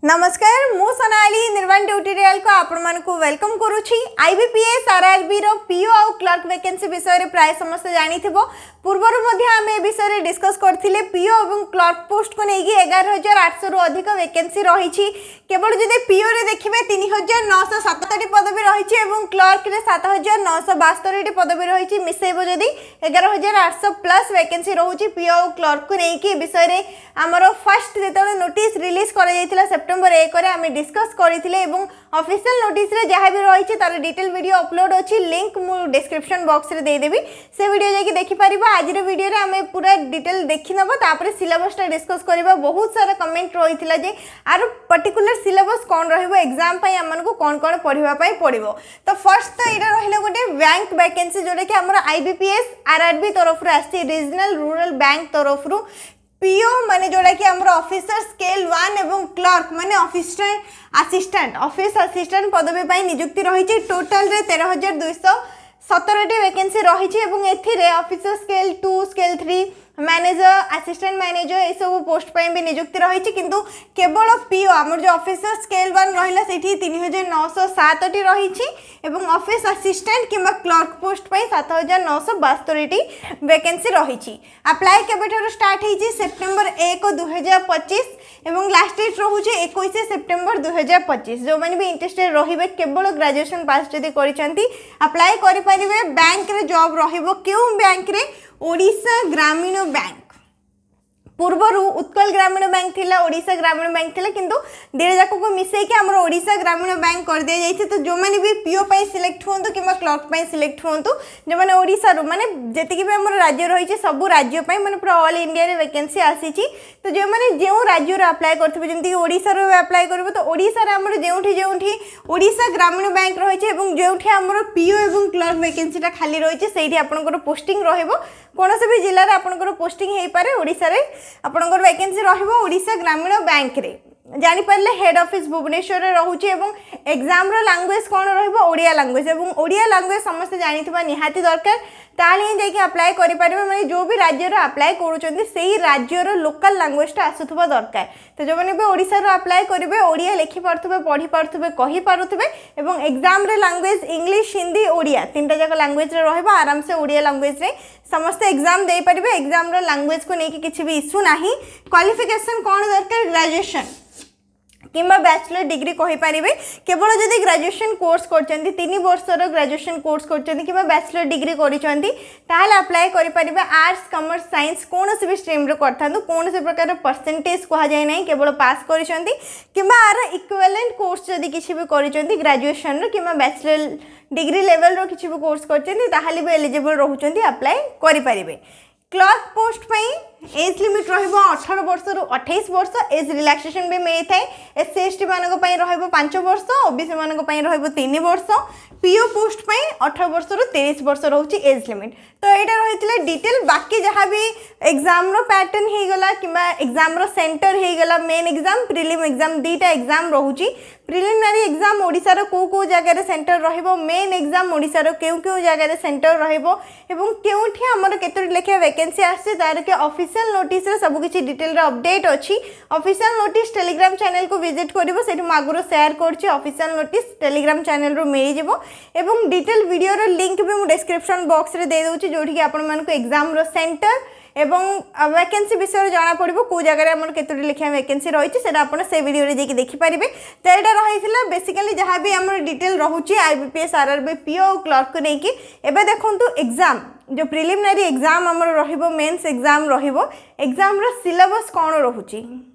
नमस्कार मु सोनाली निर्वाण ट्यूटोरियल को आपण मानकु वेलकम करूछि। IBPS RRB रो PO और क्लर्क वैकेंसी विषय रे प्राय समस्त जानिथिबो। पूर्वर मध्ये आमे विषय रे डिस्कस करथिले PO और क्लर्क पोस्ट को नेगी 11800 रु अधिक वैकेंसी रहिछि। केवल जदि PO रे देखिबे 3977 पदवी रहिछि एवं क्लर्क रे 7972 पदवी रहिछि। मिसेबो जदि 11800 प्लस वैकेंसी रहुछि PO और क्लर्क को नेकी विषय रे हमरो फर्स्ट जेतले नोटिस रिलीज करा जायतिला सेप्टेम्बर 1 रे आमे डिस्कस करिथिले एवं ऑफिशियल नोटिस रे जहा भी रहिछि तार डिटेल वीडियो अपलोड अछि। लिंक मु डिस्क्रिप्शन बॉक्स रे दे देबी, से वीडियो जाके देखि परिबा। आज रे वीडियो रे आमे पूरा डिटेल देखि नबो, तापर सिलेबस टा डिस्कस करबा। बहुत सारा कमेंट रहिथिला जे आरो पर्टिकुलर सिलेबस कोन रहइबो, एग्जाम पई हमन को कोन पढिबा पई पडिबो। तो फर्स्ट तो एटा रहिला गोटे बैंक वैकेंसी जोडे कि हमर IBPS RRB तरफ रे आछि, रीजनल रूरल बैंक तरफ रु PO माने जोड़ा कि हमर ऑफिसर स्केल 1 एवं क्लर्क माने ऑफिस असिस्टेंट पदवी पई नियुक्ति रही। टोटल रे 13217 वैकेंसी रही एवं एथिरे officer scale 2 scale 3 manager assistant manager ए सब पोस्ट पे भी नियुक्ति रही। किंतु केवल PO हमर जो ऑफिसर स्केल 1 रहिला सेठी 3907 रही एवं ऑफिस असिस्टेंट किंबा क्लर्क पोस्ट पे 7972 वैकेंसी रही। अप्लाई केबेठार स्टार्ट होईची सेप्टेम्बर 1 2025 एवं लास्ट डेट रहूची 21 सेप्टेम्बर 2025। जो माने भी इंटरेस्टेड रहिबे केवल ग्रेजुएशन पास जदी करिसंती अप्लाई करि परिबे। बैंक रे जॉब रहिबो केउ बैंक रे, ओडिशा ग्रामीण बैंक। पूर्वर उत्कल ग्रामीण बैंक थिला, ओडिशा ग्रामीण बैंक थिला, किंतु देरे जाको को मिसै के हमर ओडिशा ग्रामीण बैंक कर दिया जायछि। तो जो माने भी PO पई सिलेक्ट होंतु किबा क्लर्क पई सिलेक्ट होंतु, जे माने ओडिशा रो माने जेतिकि भी हमर राज्य रहिछि सब राज्य पई माने पूरा ऑल इंडिया रे वैकेंसी आसीछि। तो जे माने जेउ राज्य रो अप्लाई करथिबे, जेंति ओडिशा रो अप्लाई करबो, तो ओडिशा रे हमर जेउठी ओडिशा ग्रामीण बैंक रहिछि एवं जेउठी हमर PO एवं क्लर्क वैकेंसी ता खाली रहिछि सेठी आपनकर पोस्टिंग रहइबो। कोनोसे भी जिल्ला रे आपनकर पोस्टिंग हेइ पारे, ओडिशा रे आपनकर वैकेंसी रहिबो ओडिशा ग्रामीण बैंक रे। जानि परले हेड ऑफिस भुवनेश्वर रे रहउछि एवं एग्जाम रो लैंग्वेज कोन रहइबो, ओडिया लैंग्वेज। एवं ओडिया लैंग्वेज समस्त जानिथिबा निहाती दरकार, ताले ही जाके अप्लाई करि परिबे। माने जो भी राज्य रो अप्लाई करूचंती सेही राज्य रो लोकल लैंग्वेज ता आसुथबा दरकार। तो जो माने भी ओडिशा रो अप्लाई करिवे ओडिया लिखि पारथुबे, पढि पारथुबे, कहि पारथुबे एवं एग्जाम रे लैंग्वेज इंग्लिश हिंदी ओडिया तीनटा जाक लैंग्वेज रे रहइबो। आराम से ओडिया लैंग्वेज रे समस्त एग्जाम दे परिबे। एग्जाम रो लैंग्वेज को नेकी किछि भी इशू नाही। क्वालिफिकेशन कोन दरकार, ग्रेजुएशन किंबा बैचलर डिग्री कहि पारिबे। केवल जदि ग्रेजुएशन कोर्स करचंती 3 वर्षर ग्रेजुएशन कोर्स करचंती किंबा बैचलर डिग्री करिसंती ताहाले अप्लाई करि पारिबे। आर्ट्स कॉमर्स साइंस कोनोसी भी स्ट्रीम रे करथांतु, कोनोसी प्रकार परसेंटेज कहा जाय नै, केवल पास करिसंती किंबा आर इक्विवेलेंट कोर्स जदि किछि भी करिसंती ग्रेजुएशन रो किंबा बैचलर डिग्री लेवल रो किछि भी कोर्स करचंती ताहाले भी एलिजिबल रहउचंती, अप्लाई करि पारिबे। क्लर्क पोस्ट पई एज लिमिट रहिबो 18 वर्ष रु 28 वर्ष। एज रिलैक्सेशन भी मिलि थाए। SC ST मानको पई रहिबो 5 वर्ष, OBC मानको पई रहिबो 3 वर्ष। PO पोस्ट पई 18 वर्ष रु 23 वर्ष रहउची एज लिमिट। तो एटा रहितले डिटेल। बाकी जहा भी एग्जाम रो पैटर्न हे गला किबा एग्जाम रो सेंटर हे गला, मेन एग्जाम प्रीलिम एग्जाम दीटा एग्जाम रहउची। प्रिलिमिनरी एग्जाम ओडिसा रो को जगह रे सेंटर रहिबो, मेन एग्जाम ओडिसा रो केउ जगह रे सेंटर रहिबो एवं केउठी हमर केतोटी लेखे वैकेंसी आसे तार के ऑफिशियल नोटिस रे सब किछि डिटेल रे अपडेट अछि। ऑफिशियल नोटिस टेलीग्राम चैनल को विजिट करिवो, सेठी म आगुरो शेयर करछि। ऑफिशियल नोटिस टेलीग्राम चैनल रो मिलि जिवो एवं डिटेल वीडियो रो लिंक भी मु डिस्क्रिप्शन बॉक्स रे दे दोछि, जोठी कि आपण मानको एग्जाम रो सेंटर एवं वैकेंसी विषय जाना पड़िबो, को जगह रे हमर केतोटी लेखिया वैकेंसी रहिछि सेटा आपण से वीडियो रे जेकी देखि परिबे। तो एटा रहिथिला बेसिकली जहा भी हमर डिटेल रहउछि IBPS RRB PO क्लर्क को नेकी। एबे देखंतु एग्जाम जो प्रिलिमिनरी एग्जाम हमर रहिबो, मेंस एग्जाम रहिबो, एग्जाम रो सिलेबस कोन रहउछि।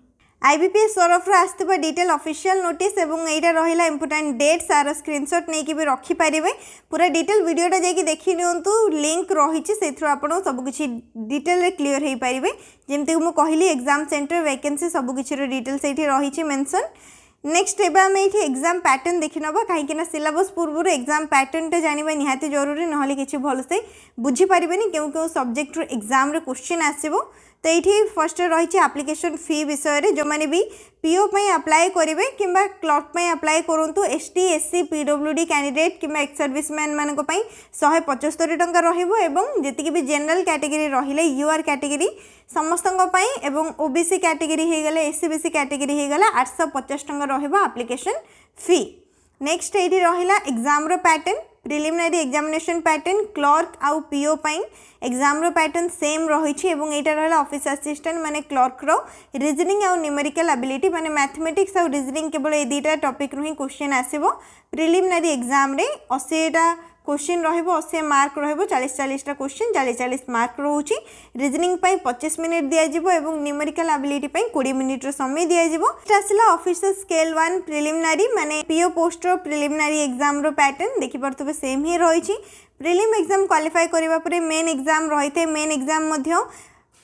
IBPS तरफ आसथिबा डिटेल ऑफिशियल नोटिस एवं एटा रहिला इंपोर्टेंट डेट्स आर स्क्रीनशॉट नै कि भी रखि पारिबे। पूरा डिटेल वीडियोटा जाके देखि नियंतु, लिंक रहिछि सेथरो आपण सब किछि डिटेल रे क्लियर हेइ पारिबे। जेमति मु कहली एग्जाम सेंटर वैकेंसी सब किछि रो डिटेल सेठी रहिछि मेंशन। नेक्स्ट एबा हम एठी एग्जाम पैटर्न देखि नबा, काहे कि ना सिलेबस पूर्व एग्जाम पैटर्न टे जानिबा निहाती जरूरी, नहले किछि भलसे बुझी पारिबेनी केउ केउ सब्जेक्ट रो एग्जाम रे क्वेश्चन आसीबो। तो ये फर्स्ट रही एप्लिकेशन फी विषय जो मैंने भी पीओ अप्लाई करेंगे कि क्लर्क अप्लाई करूँ एसटी एससी पीडब्ल्यूडी कैंडिडेट कि एक्स सर्विसमैन मान 175 टंका रही भी जनरल कैटेगरी रहिले यूआर कैटेगरी समस्त ओबीसी कैटेगरी हो गले एससीबीसी कैटेगरी हो गला 850 टंका रहिबो एप्लिकेशन फी। नेक्स्ट ये रहा exam pattern preliminary examination pattern clerk आउ पीओ एग्जाम पैटर्न सेम रही रहा ऑफिस असिस्टेंट माने क्लर्क रो रीजनिंग आउ न्यूमेरिकल एबिलिटी माने मैथमेटिक्स आउ रीजनिंग केवल ये दुईटा टॉपिक रू ही क्वेश्चन आसीबो। प्रिलिमिनरी एग्जाम रे 80टा क्वेश्चन रहिबो 80 मार्क रहिबो 40-40टा क्वेश्चन 40-40 मार्क रोची। रीजनिंग 25 मिनिट दिया जिवो एवं न्यूमेरिकल एबिलिटी 20 मिनिट समय दिया जिवो। आसला ऑफिसर स्केल 1 प्रिलिमिनरी माने पीओ पोस्ट रो प्रिलिमिनरी एग्जाम रो पैटर्न देखि परतबे सेम ही रही। प्रिलिम एग्जाम क्वालिफाई करबा परे मेन एग्जाम रही थे मेन एग्जाम मध्य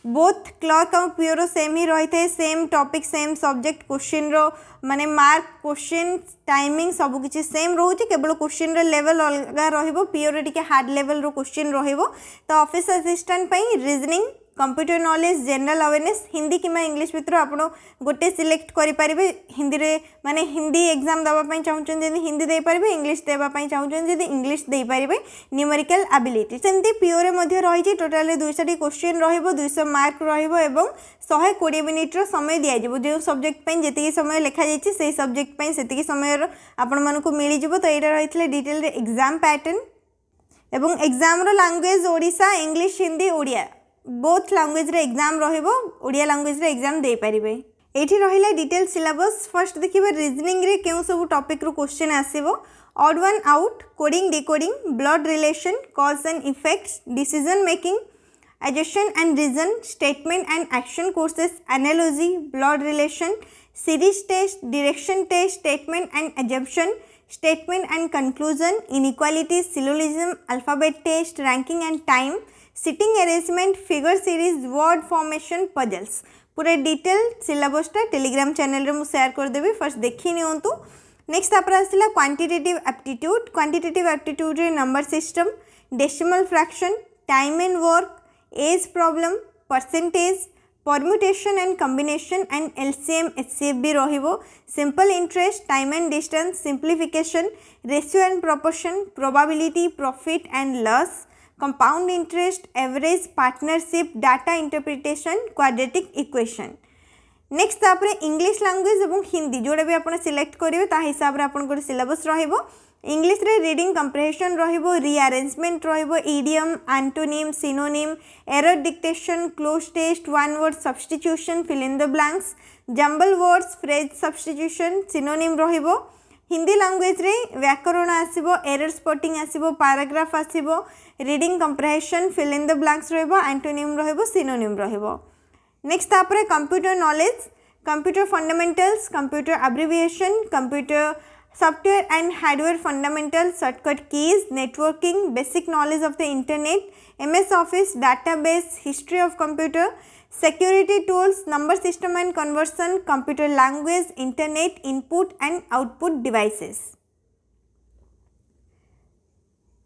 बोथ क्लर्क और पीओ रो सेम ही रही थे same topic same subject question रो माने मार्क क्वेश्चन टाइमिंग सब किछि सेम रोचे केवल क्वेश्चन रो लेवल अलग रहिबो पीओ रे टिके हार्ड लेवल रो क्वेश्चन रहिबो। तो ऑफिस असिस्टेंट पई reasoning computer knowledge general awareness Hindi कि इंग्लिश भितर आपण गोटे सिलेक्ट करि परिबे हिंदी रे माने हिंदी एग्जाम दबा पई चाहउछन जदी हिंदी दे परिबे इंग्लिश देबा पई चाहउछन जदी इंग्लिश दे परिबे न्यूमेरिकल एबिलिटी सेमती पीओ रे मध्ये रही छि टोटल 200 टी क्वेश्चन रहिबो 200 मार्क रहिबो एवं 120 मिनिट रो समय दिया जिवो जो सब्जेक्ट पई जेतिकी समय लिखा जाइछि सेही सब्जेक्ट पई सेतिकी समय रो आपण मानको मिली जिवो। तो एटा रहितले डिटेल रे एग्जाम पैटर्न एवं एग्जाम रो language Odisha English Hindi Odia both language रे एग्जाम रहिबो ओडिया लैंग्वेज रे एग्जाम दे परिबे। एठी रहिला डिटेल सिलेबस फर्स्ट देखिबे रीजनिंग रे केउ सब टॉपिक रो क्वेश्चन आसीबो odd one out coding decoding blood relation cause and effects decision making adjacent and reason statement and action courses analogy blood relation series test direction test statement and assumption statement and conclusion inequality syllogism alphabet test ranking and time sitting arrangement figure series word formation puzzles पूरे detail syllabus टा Telegram channel रे मु share कर देबी first देखि नियंतु। Next आपरा आसिला quantitative aptitude रे number system decimal fraction time and work age problem percentage permutation and combination and LCM HCF भी रहिबो simple interest time and distance simplification ratio and proportion probability profit and loss compound interest average partnership data interpretation quadratic equation. Next तापरे English language एवं हिंदी जोड़ा भी आपन select करिवे ता हिसाब रे आपन को सिलेबस रहिबो। इंग्लिश रे रीडिंग कंप्रेहेंशन रहिबो रीअरेंजमेंट रहिबो idiom antonym synonym error detection cloze test one word substitution fill in the blanks jumble words phrase substitution synonym रहिबो। हिंदी लैंग्वेज रे व्याकरण आसीबो एरर स्पॉटिंग आसीबो पैराग्राफ आसीबो reading comprehension fill in the blanks रहिबो antonym रहिबो synonym रहिबो। Next तापरे computer knowledge computer fundamentals computer abbreviation computer software and hardware fundamental shortcut keys networking basic knowledge of the internet MS office database history of computer security tools number system and conversion computer language internet input and output devices.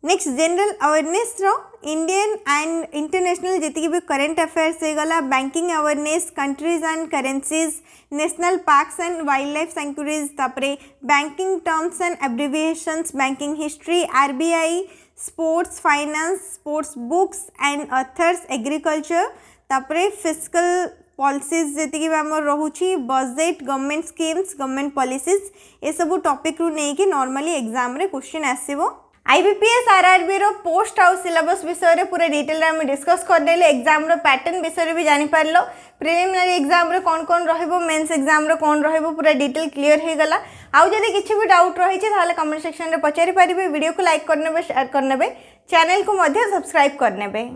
Next general awareness रो Indian and international जी भी current affairs हो गला banking awareness countries and currencies national parks and wildlife sanctuaries तापरे banking terms and abbreviations banking history RBI sports finance sports books and authors agriculture तापरे fiscal policies जी भी आम रोची budget government schemes government policies ये सब topic रू नहीं नॉर्मली एग्जाम रे क्वेश्चन आसीबो। IBPS RRB रो पोस्ट आउ सिलेबस विषय रे पूरा डिटेल रे हम डिस्कस कर देले एग्जाम रो पैटर्न विषय रे भी जानि पारलो प्रिलिमिनरी एग्जाम रे कोन रहइबो मेंस एग्जाम रे कोन रहइबो पूरा डिटेल क्लियर हे गला। आउ जदि किछि भी डाउट रहि छै ताले कमेंट सेक्शन रे पचारि परिबे वीडियो को लाइक करनेबे शेयर करनेबे चैनल को मध्य सब्सक्राइब करनेबे।